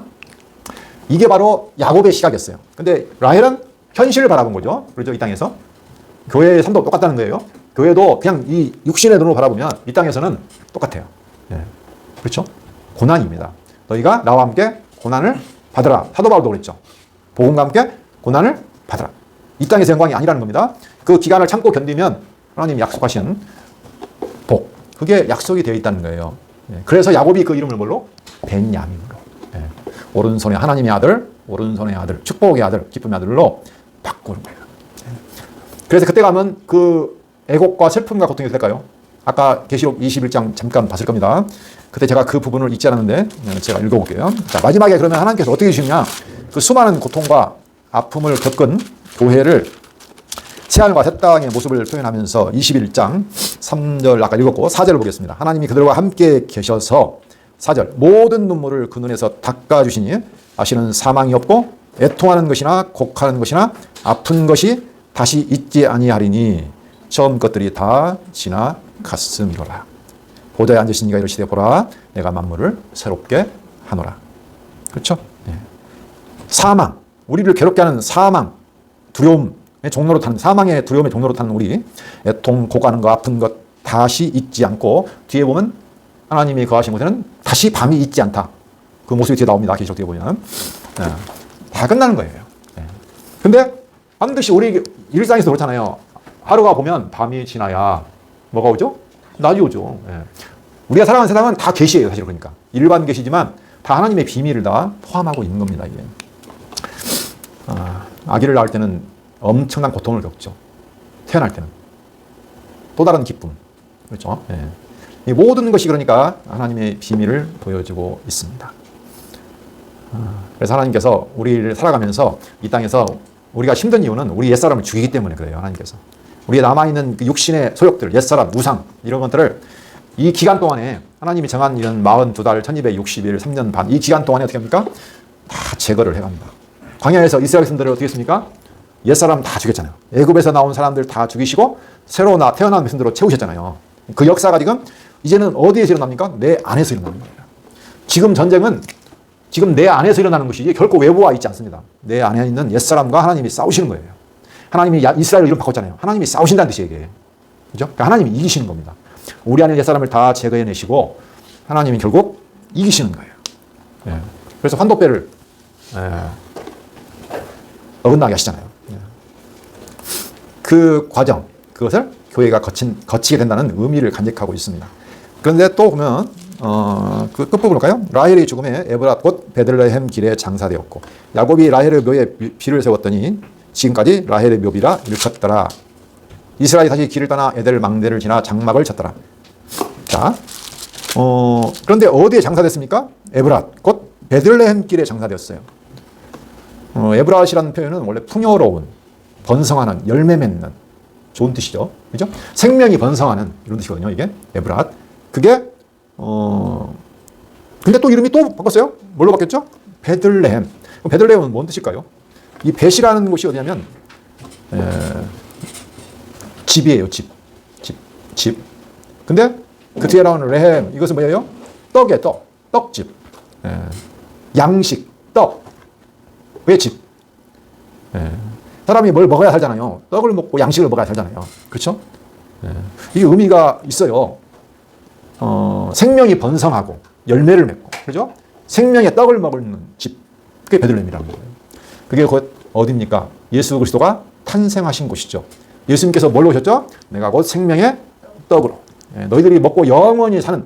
이게 바로 야곱의 시각이었어요. 근데 라헬은 현실을 바라본 거죠. 그렇죠? 이 땅에서. 교회의 삶도 똑같다는 거예요. 교회도 그냥 이 육신의 눈으로 바라보면 이 땅에서는 똑같아요. 그렇죠? 고난입니다. 너희가 나와 함께 고난을 받으라. 사도 바울도 그랬죠. 복음과 함께 고난을 받으라. 이 땅에서 영광이 아니라는 겁니다. 그 기간을 참고 견디면 하나님이 약속하신 복, 그게 약속이 되어 있다는 거예요. 그래서 야곱이 그 이름을 뭘로? 벤야민으로. 오른손의 하나님의 아들, 오른손의 아들, 축복의 아들, 기쁨의 아들로 바꾸는 거예요. 그래서 그때 가면 그 애곡과 슬픔과 고통이 될까요? 아까 계시록 21장 잠깐 봤을 겁니다. 그때 제가 그 부분을 읽지 않았는데 제가 읽어볼게요. 자, 마지막에 그러면 하나님께서 어떻게 주시냐? 그 수많은 고통과 아픔을 겪은 교회를 새하늘과 새 땅의 모습을 표현하면서 21장 3절 아까 읽었고 4절을 보겠습니다. 하나님이 그들과 함께 계셔서 4절 모든 눈물을 그 눈에서 닦아주시니 다시는 사망이 없고 애통하는 것이나 곡하는 것이나 아픈 것이 다시 있지 아니하리니 처음 것들이 다 지나갔음이로라. 보좌에 앉으신 이가 이르시되 보라 내가 만물을 새롭게 하노라. 그렇죠? 예. 사망, 우리를 괴롭게 하는 사망, 두려움의 종로로 타는, 사망의 두려움의 종로로 타는 우리, 애통, 고가는 것, 아픈 것 다시 잊지 않고, 뒤에 보면 하나님이 거하신 곳에는 다시 밤이 있지 않다. 그 모습이 뒤에 나옵니다. 계시록 뒤에 보면. 예. 다 끝나는 거예요. 예. 근데 반드시 우리 일상에서 그렇잖아요. 하루가 보면 밤이 지나야 뭐가 오죠? 낮이 오죠. 예. 우리가 살아가는 세상은 다 계시예요. 사실 그러니까. 일반 계시지만 다 하나님의 비밀을 다 포함하고 있는 겁니다. 이게. 아기를 낳을 때는 엄청난 고통을 겪죠. 태어날 때는. 또 다른 기쁨. 그렇죠? 예. 이 모든 것이 그러니까 하나님의 비밀을 보여주고 있습니다. 그래서 하나님께서 우리를 살아가면서 이 땅에서 우리가 힘든 이유는 우리 옛사람을 죽이기 때문에 그래요. 하나님께서. 우리의 남아있는 그 육신의 소욕들, 옛사람, 우상 이런 것들을 이 기간 동안에 하나님이 정한 이런 42달, 1260일, 3년 반 이 기간 동안에 어떻게 합니까? 다 제거를 해갑니다. 광야에서 이스라엘 백성들을 어떻게 했습니까? 옛사람 다 죽였잖아요. 애굽에서 나온 사람들 다 죽이시고 새로 태어난 백성들로 채우셨잖아요. 그 역사가 지금 이제는 어디에서 일어납니까? 내 안에서 일어나는 거예요. 지금 전쟁은 지금 내 안에서 일어나는 것이지 결코 외부와 있지 않습니다. 내 안에 있는 옛사람과 하나님이 싸우시는 거예요. 하나님이 이스라엘을 이름 바꿨잖아요. 하나님이 싸우신다는 뜻이에요. 이게. 그죠? 그러니까 하나님이 이기시는 겁니다. 우리 안에 옛사람을 다 제거해내시고 하나님이 결국 이기시는 거예요. 예. 그래서 환도뼈를 어긋나게 하시잖아요. 예. 그 과정, 그것을 교회가 거치게 된다는 의미를 간직하고 있습니다. 그런데 또 보면 그 끝부분 볼까요? 라헬의 죽음에 에브랏 곧 베들레헴 길에 장사되었고 야곱이 라헬의 묘에 비를 세웠더니 지금까지 라헬의 묘비라 일컫더라. 이스라엘이 다시 길을 떠나 에델 망대를 지나 장막을 쳤더라. 자, 그런데 어디에 장사됐습니까? 에브랏 곧 베들레헴 길에 장사되었어요. 에브랏이라는 표현은 원래 풍요로운, 번성하는, 열매 맺는 좋은 뜻이죠. 그죠? 생명이 번성하는 이런 뜻이거든요. 이게 에브랏. 그게 근데 또 이름이 또 바꿨어요. 뭘로 바뀌었죠? 베들레헴. 베들레헴은 뭔 뜻일까요? 이 벳이라는 곳이 어디냐면 집이에요. 집. 근데 그 뒤에 나오는 레헴 이것은 뭐예요? 떡이에요. 떡집. 양식, 떡. 왜 집? 사람이 뭘 먹어야 살잖아요. 떡을 먹고 양식을 먹어야 살잖아요. 그렇죠? 이게 의미가 있어요. 생명이 번성하고 열매를 맺고, 그렇죠? 생명의 떡을 먹는 집. 그게 베들레헴이라는 거예요. 그게 곧 어디입니까? 예수 그리스도가 탄생하신 곳이죠. 예수님께서 뭘로 오셨죠? 내가 곧 생명의 떡으로. 너희들이 먹고 영원히 사는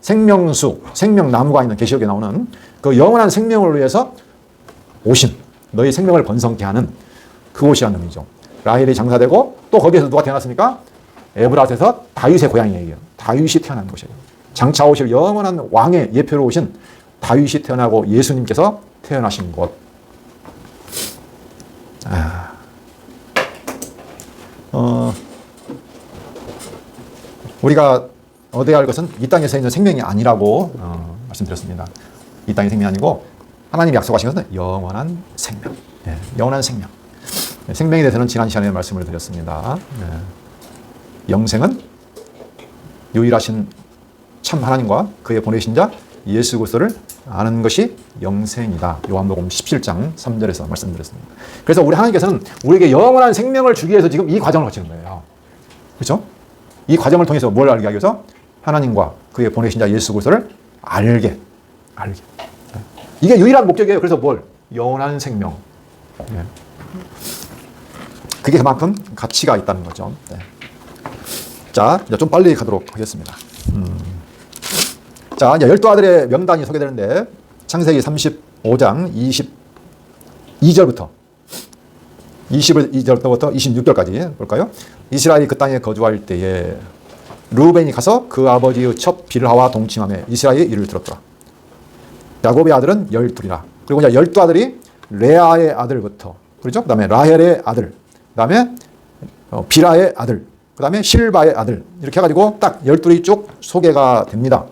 생명수, 생명나무가 있는 계시록에 나오는 그 영원한 생명을 위해서 오신, 너희 생명을 번성케 하는 그곳이라는 의미죠. 라헬이 장사되고 또 거기에서 누가 태어났습니까? 에브랏에서 다윗의 고향이에요. 다윗이 태어난 곳이에요. 장차 오실 영원한 왕의 예표로 오신 다윗이 태어나고 예수님께서 태어나신 곳. 우리가 얻어야 할 것은 이 땅에서 있는 생명이 아니라고 말씀드렸습니다. 이 땅의 생명이 아니고 하나님이 약속하신 것은 영원한 생명. 영원한 생명. 생명에 대해서는 지난 시간에 말씀을 드렸습니다. 영생은 유일하신 참 하나님과 그의 보내신 자 예수 그리스도를 아는 것이 영생이다. 요한복음 17장 3절에서 말씀드렸습니다. 그래서 우리 하나님께서는 우리에게 영원한 생명을 주기 위해서 지금 이 과정을 거치는 거예요. 그렇죠? 이 과정을 통해서 뭘 알게 하기 위해서 하나님과 그의 보내신 자 예수 그리스도를 알게. 이게 유일한 목적이에요. 그래서 뭘? 영원한 생명. 그게 그만큼 가치가 있다는 거죠. 자, 이제 좀 빨리 가도록 하겠습니다. 자, 이제 12아들의 명단이 소개되는데 창세기 35장 22절부터 22절부터 26절까지 볼까요? 이스라엘이 그 땅에 거주할 때에 르우벤이 가서 그 아버지의 첩 빌하와 동침하며 이스라엘의 일을 들었더라. 야곱의 아들은 12이라. 그리고 이제 12아들이 레아의 아들부터, 그렇죠? 그 다음에 라헬의 아들, 그 다음에 빌하의 아들, 그 다음에 실바의 아들, 이렇게 해가지고 딱 12이 쭉 소개가 됩니다.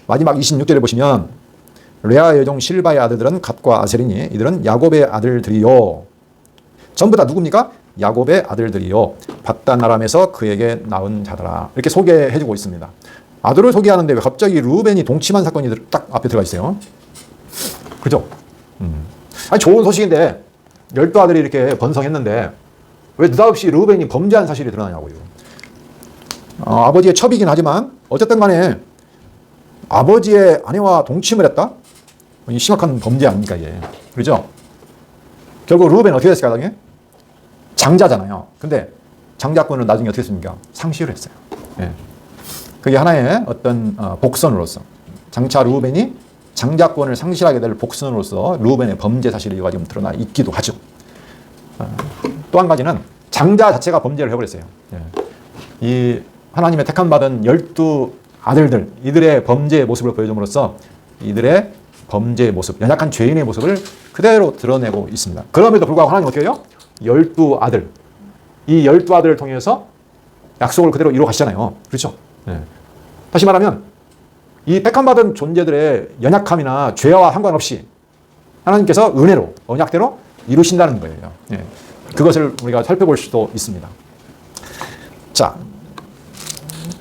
마지막 26절에 보시면 레아의 여종 실바의 아들들은 갓과 아셀이니 이들은 야곱의 아들들이요. 전부 다 누굽니까? 야곱의 아들들이요 밧단 아람에서 그에게 낳은 자더라. 이렇게 소개해주고 있습니다. 아들을 소개하는데 왜 갑자기 르우벤이 동침한 사건이 딱 앞에 들어가 있어요? 그죠? 아니 좋은 소식인데 12아들이 이렇게 번성했는데 왜 느닷없이 르우벤이 범죄한 사실이 드러나냐고요. 아버지의 첩이긴 하지만 어쨌든 간에 아버지의 아내와 동침을 했다? 심각한 범죄 아닙니까 이게. 그렇죠? 결국 르우벤은 어떻게 됐을까 나중에? 장자잖아요. 근데 장자권을 나중에 어떻게 했습니까? 상실을 했어요. 예. 그게 하나의 어떤 복선으로서 장차 르우벤이 장자권을 상실하게 될 복선으로서 르우벤의 범죄 사실이 지금 드러나 있기도 하죠. 또 한 가지는 장자 자체가 범죄를 해버렸어요. 예. 이 하나님의 택함 받은 12아들들 이들의 범죄의 모습을 보여줌으로써 이들의 범죄의 모습, 연약한 죄인의 모습을 그대로 드러내고 있습니다. 그럼에도 불구하고 하나님 어떻게 해요? 12아들. 이 12아들을 통해서 약속을 그대로 이루어 가시잖아요. 그렇죠? 네. 다시 말하면 이 택함받은 존재들의 연약함이나 죄와 상관없이 하나님께서 은혜로, 언약대로 이루신다는 거예요. 네. 그것을 우리가 살펴볼 수도 있습니다. 자,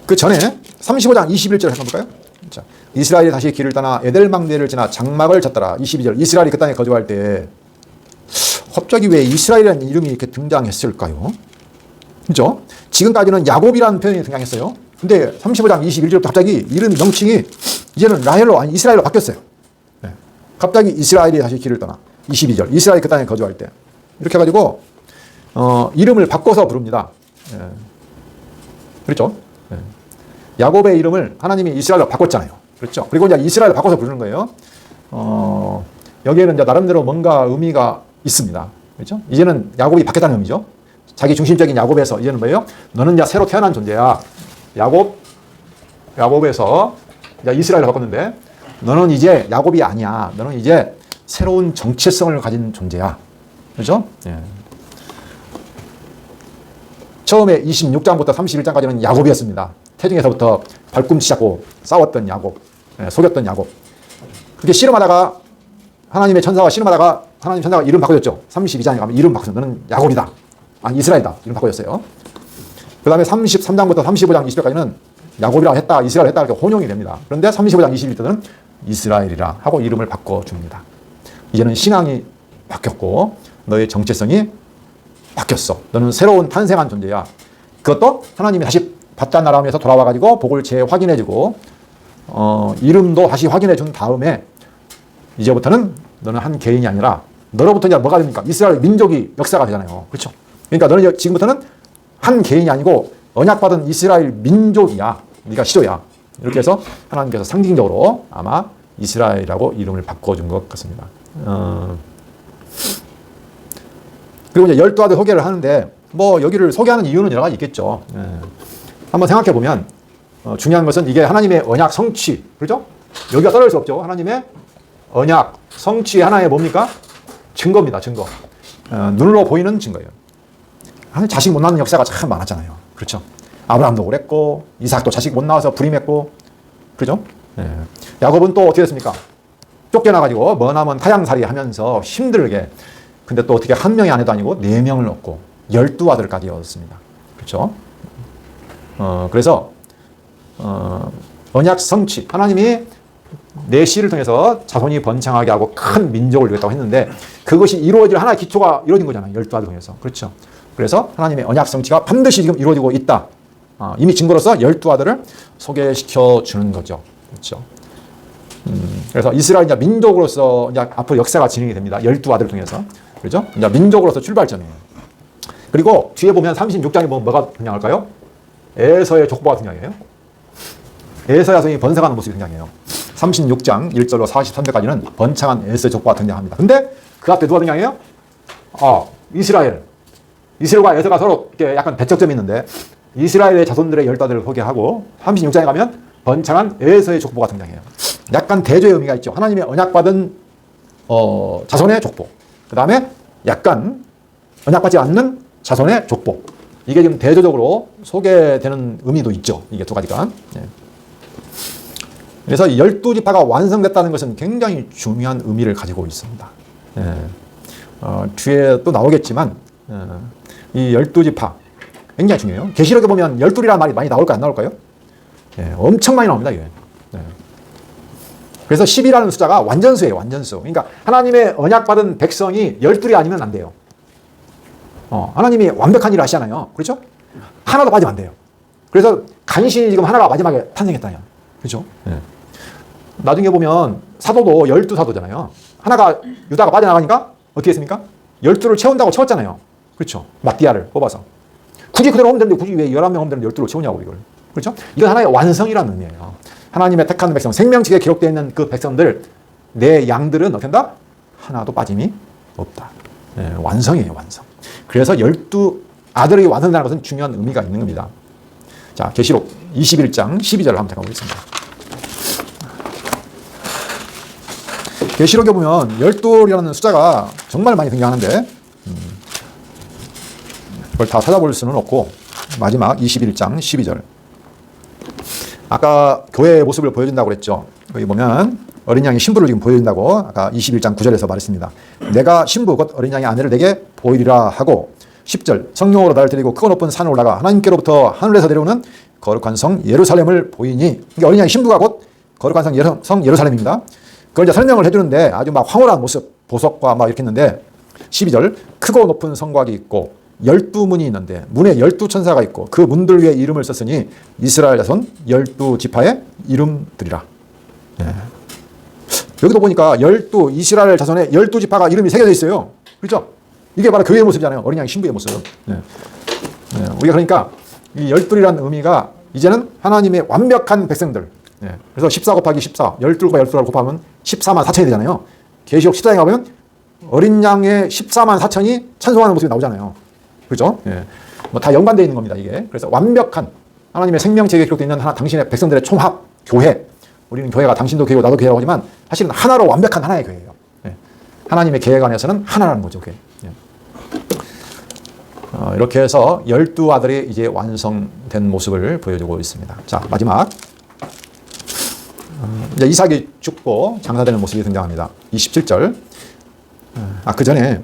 그 전에 35장 21절 한번 볼까요? 자, 이스라엘이 다시 길을 떠나 에델망대를 지나 장막을 쳤더라. 22절. 이스라엘이 그 땅에 거주할 때 갑자기 왜 이스라엘이라는 이름이 이렇게 등장했을까요? 그죠? 지금까지는 야곱이라는 표현이 등장했어요. 근데 35장 21절부터 갑자기 이름 명칭이 이제는 라헬로 아니 이스라엘로 바뀌었어요. 네. 갑자기 이스라엘이 다시 길을 떠나 22절. 이스라엘이 그 땅에 거주할 때 이렇게 해가지고 이름을 바꿔서 부릅니다. 네. 그렇죠? 네. 야곱의 이름을 하나님이 이스라엘로 바꿨잖아요. 그렇죠? 그리고 이제 이스라엘로 바꿔서 부르는 거예요. 여기에는 이제 나름대로 뭔가 의미가 있습니다. 그렇죠? 이제는 야곱이 바뀌었다는 의미죠. 자기 중심적인 야곱에서 이제는 뭐예요? 너는 이제 새로 태어난 존재야. 야곱에서 이제 이스라엘로 바꿨는데 너는 이제 야곱이 아니야. 너는 이제 새로운 정체성을 가진 존재야. 그렇죠? 예. 처음에 26장부터 31장까지는 야곱이었습니다. 태중에서부터 발꿈치 잡고 싸웠던 야곱, 속였던 야곱. 그렇게 씨름하다가 하나님의 천사와 씨름하다가 하나님 천사가 이름 바꿔줬죠. 32장에 가면 이름 바꿔줬어요. 너는 야곱이다. 아니 이스라엘이다. 이름 바꿔줬어요. 그 다음에 33장부터 35장 20절까지는 야곱이라고 했다, 이스라엘 했다 이렇게 혼용이 됩니다. 그런데 35장 21절은 이스라엘이라 하고 이름을 바꿔줍니다. 이제는 신앙이 바뀌었고 너의 정체성이 바뀌었어. 너는 새로운 탄생한 존재야. 그것도 하나님이 다시 밧단 아람에서 돌아와가지고 복을 재확인해주고 이름도 다시 확인해준 다음에 이제부터는 너는 한 개인이 아니라 너로부터 이제 뭐가 됩니까? 이스라엘 민족이 역사가 되잖아요. 그렇죠? 그러니까 너는 지금부터는 한 개인이 아니고 언약받은 이스라엘 민족이야. 네가 시조야. 이렇게 해서 하나님께서 상징적으로 아마 이스라엘이라고 이름을 바꿔준 것 같습니다. 그리고 이제 12아들 소개를 하는데 뭐 여기를 소개하는 이유는 여러 가지 있겠죠. 한번 생각해 보면 중요한 것은 이게 하나님의 언약 성취, 그렇죠? 여기가 떨어질 수 없죠. 하나님의 언약 성취의 하나의 뭡니까? 증거입니다. 증거. 눈으로 보이는 증거예요. 하나님 자식 못 낳는 역사가 참 많았잖아요. 그렇죠? 아브라함도 그랬고 이삭도 자식 못 낳아서 불임했고 그렇죠? 야곱은 또 어떻게 됐습니까? 쫓겨나가지고 머나먼 타향살이 하면서 힘들게 근데 또 어떻게 한 명의 아내도 아니고 4명을 얻고 12아들까지 얻었습니다. 그렇죠? 그래서 언약 성취 하나님이 내 씨를 통해서 자손이 번창하게 하고 큰 민족을 이루겠다고 했는데 그것이 이루어질 하나의 기초가 이루어진 거잖아요. 12아들 통해서. 그렇죠? 그래서 하나님의 언약 성취가 반드시 지금 이루어지고 있다. 이미 증거로서 12아들을 소개시켜 주는 거죠. 그렇죠? 그래서 이스라엘 이제 민족으로서 이제 앞으로 역사가 진행이 됩니다. 12아들을 통해서. 그렇죠? 이제 민족으로서 출발점이에요. 그리고 뒤에 보면 36장에 보면 뭐가 등장할까요? 에서의 족보가 등장해요. 에서 야손이 번성하는 모습이 등장해요. 36장 1절로 43절까지는 번창한 에서의 족보가 등장합니다. 근데 그 앞에 누가 등장해요? 이스라엘과 에서가 서로 이렇게 약간 대척점이 있는데 이스라엘의 자손들의 12아들을 소개하고 36장에 가면 번창한 에서의 족보가 등장해요. 약간 대조의 의미가 있죠. 하나님의 언약받은 자손의 족보. 그 다음에 약간 언약받지 않는 자손의 족보. 이게 지금 대조적으로 소개되는 의미도 있죠. 이게 두 가지가. 그래서 12지파가 완성됐다는 것은 굉장히 중요한 의미를 가지고 있습니다. 뒤에 또 나오겠지만 이 12지파 굉장히 중요해요. 계시록에 보면 12이라는 말이 많이 나올까요? 안 나올까요? 예, 엄청 많이 나옵니다. 이게. 예. 그래서 10이라는 숫자가 완전수예요. 완전수. 그러니까 하나님의 언약받은 백성이 12이 아니면 안 돼요. 하나님이 완벽한 일을 하시잖아요. 그렇죠? 하나도 빠지면 안 돼요. 그래서 간신히 지금 하나가 마지막에 탄생했다요. 그렇죠? 예. 나중에 보면 사도도 12사도잖아요. 하나가 유다가 빠져나가니까 어떻게 했습니까? 12를 채운다고 채웠잖아요. 그렇죠? 마띠아를 뽑아서. 굳이 그대로 하면 되는데 굳이 왜 11명 하면 되는데 12를 채우냐고 이걸. 그렇죠? 이건 하나의 완성이라는 의미예요. 하나님의 택한 백성, 생명책에 기록되어 있는 그 백성들, 내 양들은 어떻게 한다? 하나도 빠짐이 없다. 네, 완성이에요, 완성. 그래서 12 아들이 완성되는 것은 중요한 의미가 있는 겁니다. 자, 계시록 21장 12절을 한번 잠깐 보겠습니다. 계시록에 보면 12이라는 숫자가 정말 많이 등장하는데 그걸 다 찾아볼 수는 없고 마지막 21장 12절. 아까 교회의 모습을 보여준다고 그랬죠. 여기 보면 어린 양이 신부를 지금 보여준다고 아까 21장 9절에서 말했습니다. 내가 신부 곧 어린 양의 아내를 내게 보이리라 하고 10절 성령으로 나를 데리고 크고 높은 산에 올라가 하나님께로부터 하늘에서 내려오는 거룩한 성 예루살렘을 보이니 이게 어린 양의 신부가 곧 거룩한 성 예루살렘입니다. 그걸 이제 설명을 해주는데 아주 막 황홀한 모습 보석과 막 이렇게 있는데 12절 크고 높은 성곽이 있고 12문이 있는데 문에 12천사가 있고 그 문들 위에 이름을 썼으니 이스라엘 자손 12지파의 이름들이라. 예. 여기도 보니까 이스라엘 자손의 12지파가 이름이 새겨져 있어요. 그렇죠? 이게 바로 교회의 모습이잖아요. 어린 양의 신부의 모습. 예. 예. 우리가 그러니까 이 12이라는 의미가 이제는 하나님의 완벽한 백성들. 예. 그래서 14 곱하기 14, 12과 12를 곱하면 14만 4천이 되잖아요. 계시록 14장에 가보면 어린 양의 14만 4천이 찬송하는 모습이 나오잖아요. 그죠? 예. 뭐 다 연관되어 있는 겁니다, 이게. 그래서 완벽한 하나님의 생명책에 기록되어 있는 당신의 백성들의 총합, 교회. 우리는 교회가 당신도 교회고 나도 교회라고 하지만 사실은 하나로 완벽한 하나의 교회예요. 예. 하나님의 계획 안에서는 하나라는 거죠, 그게. 예. 이렇게 해서 12아들이 이제 완성된 모습을 보여주고 있습니다. 자, 마지막. 이제 이삭이 죽고 장사되는 모습이 등장합니다. 27절. 그 전에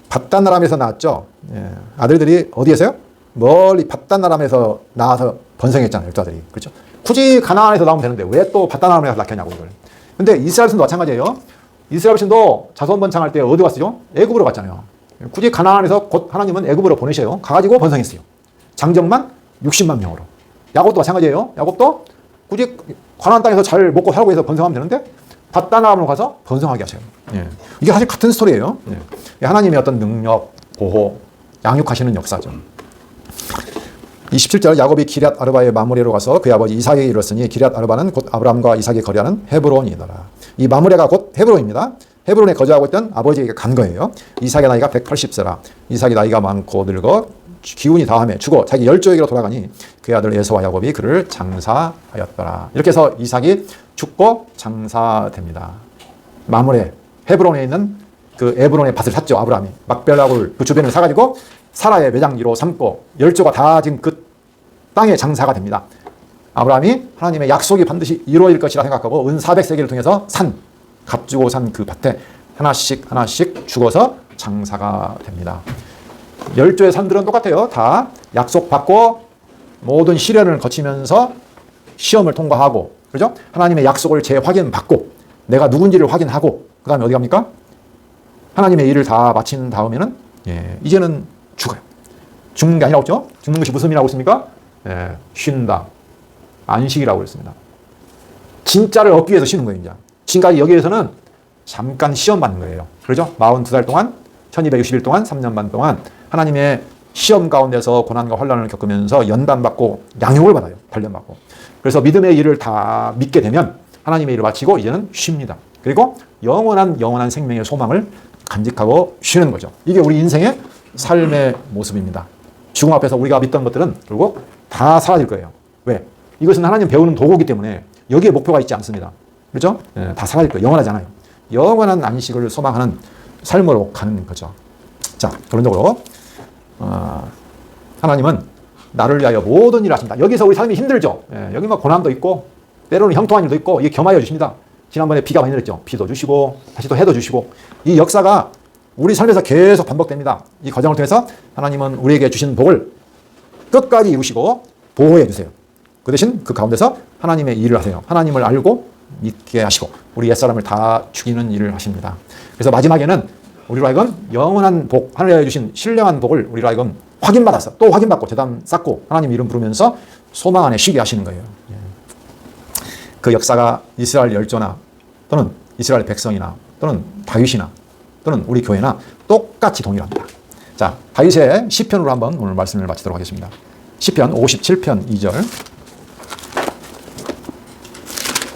밧단아람에서 나왔죠. 예. 아들들이 어디에서요? 멀리 밧단아람에서 나와서 번성했잖아요. 12아들이. 그렇죠? 굳이 가나안에서 나오면 되는데 왜 또 밧단아람에서 낳겠냐고 이걸. 근데 이스라엘 신도 마찬가지예요. 이스라엘 신도 자손 번창할 때 어디 갔어요? 애굽으로 갔잖아요. 굳이 가나안에서 곧 하나님은 애굽으로 보내셔요. 가가지고 번성했어요. 장정만 60만 명으로. 야곱도 마찬가지예요. 야곱도 굳이 가나안 땅에서 잘 먹고 살고 해서 번성하면 되는데 밧단아람으로 가서 번성하게 하셔요. 예. 이게 사실 같은 스토리예요. 예. 하나님의 어떤 능력, 보호, 양육하시는 역사죠. 27절 야곱이 기럇 아르바의 마므레로 가서 그의 아버지 이삭에게 이르렀으니 기럇 아르바는 곧 아브람과 이삭이 거래하는 헤브론이더라. 이 마므레가 곧 헤브론입니다. 헤브론에 거주하고 있던 아버지에게 간 거예요. 이삭의 나이가 180세라. 이삭이 나이가 많고 늙어 기운이 다함에 죽어 자기 열조에게로 돌아가니 그의 아들 에서와 야곱이 그를 장사하였더라. 이렇게 해서 이삭이 죽고 장사됩니다. 마므레 헤브론에 있는 그 에브론의 밭을 샀죠. 아브라함이 막벨라굴 그 주변을 사가지고 사라의 매장지로 삼고 열조가 다 지금 그 땅의 장사가 됩니다. 아브라함이 하나님의 약속이 반드시 이루어질 것이라 생각하고 은 400세기를 통해서 값주고 산 그 밭에 하나씩 죽어서 장사가 됩니다. 열조의 산들은 똑같아요. 다 약속받고 모든 시련을 거치면서 시험을 통과하고, 그죠? 하나님의 약속을 재확인받고, 내가 누군지를 확인하고, 그 다음에 어디 갑니까? 하나님의 일을 다 마친 다음에는, 이제는 죽어요. 죽는 게 아니라고 했죠? 죽는 것이 무슨 의미라고 했습니까? 쉰다. 안식이라고 그랬습니다. 진짜를 얻기 위해서 쉬는 거예요, 이제. 지금까지 여기에서는 잠깐 시험 받는 거예요. 그렇죠? 42달 동안, 1260일 동안, 3년 반 동안 하나님의 시험 가운데서 고난과 환난을 겪으면서 연단받고 양육을 받아요. 단련받고. 그래서 믿음의 일을 다 믿게 되면 하나님의 일을 마치고 이제는 쉽니다. 그리고 영원한 생명의 소망을 간직하고 쉬는 거죠. 이게 우리 인생의 삶의 모습입니다. 죽음 앞에서 우리가 믿던 것들은 결국 다 사라질 거예요. 왜? 이것은 하나님 배우는 도구이기 때문에 여기에 목표가 있지 않습니다. 그렇죠? 다 사라질 거예요. 영원하잖아요. 영원한 안식을 소망하는 삶으로 가는 거죠. 자, 결론적으로 하나님은 나를 위하여 모든 일을 하십니다. 여기서 우리 삶이 힘들죠. 여기 뭐 고난도 있고 때로는 형통한 일도 있고 이게 겸하여 주십니다. 지난번에 비가 많이 내렸죠. 비도 주시고 다시 또 해도 주시고 이 역사가 우리 삶에서 계속 반복됩니다. 이 과정을 통해서 하나님은 우리에게 주신 복을 끝까지 이루시고 보호해 주세요. 그 대신 그 가운데서 하나님의 일을 하세요. 하나님을 알고 믿게 하시고 우리 옛사람을 다 죽이는 일을 하십니다. 그래서 마지막에는 우리로 하여금 영원한 복, 하늘에 주신 신령한 복을 우리로 하여금 확인받아서 또 확인받고 제단 쌓고 하나님 이름 부르면서 소망 안에 쉬게 하시는 거예요. 그 역사가 이스라엘 열조나 또는 이스라엘 백성이나 또는 다윗이나 또는 우리 교회나 똑같이 동일합니다. 자, 다윗의 시편으로 한번 오늘 말씀을 마치도록 하겠습니다. 시편 57편 2절.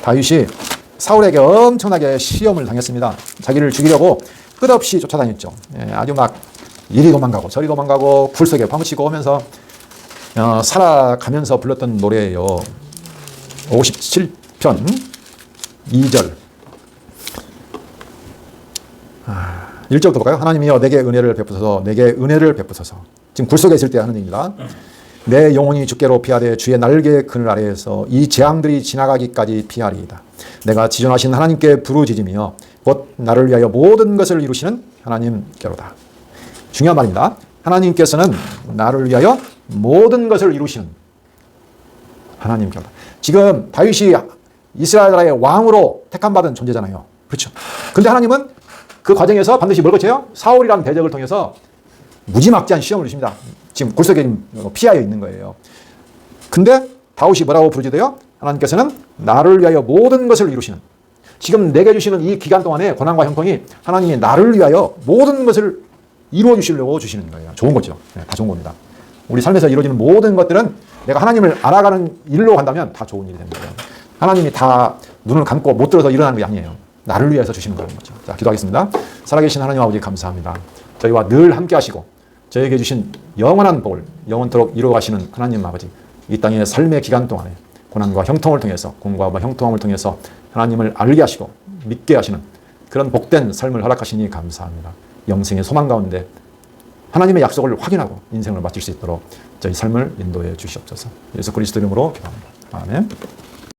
다윗이 사울에게 엄청나게 시험을 당했습니다. 자기를 죽이려고 끝없이 쫓아다녔죠. 아주 막 이리 도망가고 저리 도망가고 굴 속에 파묻히고 오면서 살아가면서 불렀던 노래예요. 57편 2절. 1절부터 볼까요? 하나님이여 내게 은혜를 베푸소서, 내게 은혜를 베푸소서. 지금 굴 속에 있을 때 하는 얘기입니다. 내 영혼이 주께로 피하되 주의 날개 그늘 아래에서 이 재앙들이 지나가기까지 피하리이다. 내가 지존하신 하나님께 부르짖으며 곧 나를 위하여 모든 것을 이루시는 하나님께로다. 중요한 말입니다. 하나님께서는 나를 위하여 모든 것을 이루시는 하나님께로다. 지금 다윗이 이스라엘 나라의 왕으로 택함받은 존재잖아요. 그렇죠. 근데 하나님은 그 과정에서 반드시 뭘 거쳐요? 사울이라는 대적을 통해서 무지막지한 시험을 주십니다. 지금 굴 속에 피하여 있는 거예요. 근데 다윗이 뭐라고 부르짖어요? 하나님께서는 나를 위하여 모든 것을 이루시는, 지금 내게 주시는 이 기간 동안의 고난과 형통이 하나님이 나를 위하여 모든 것을 이루어 주시려고 주시는 거예요. 좋은 거죠. 다 좋은 겁니다. 우리 삶에서 이루어지는 모든 것들은 내가 하나님을 알아가는 일로 간다면 다 좋은 일이 됩니다. 하나님이 다 눈을 감고 못 들어서 일어나는 게 아니에요. 나를 위해서 주시는 거는 거죠. 자, 기도하겠습니다. 살아계신 하나님 아버지 감사합니다. 저희와 늘 함께 하시고 저에게 주신 영원한 복을 영원토록 이루어가시는 하나님 아버지, 이 땅의 삶의 기간 동안에 고난과 형통을 통해서, 공부와 형통함을 통해서 하나님을 알게 하시고 믿게 하시는 그런 복된 삶을 허락하시니 감사합니다. 영생의 소망 가운데 하나님의 약속을 확인하고 인생을 마칠 수 있도록 저희 삶을 인도해 주시옵소서. 예수 그리스도 이름으로 기도합니다. 아멘.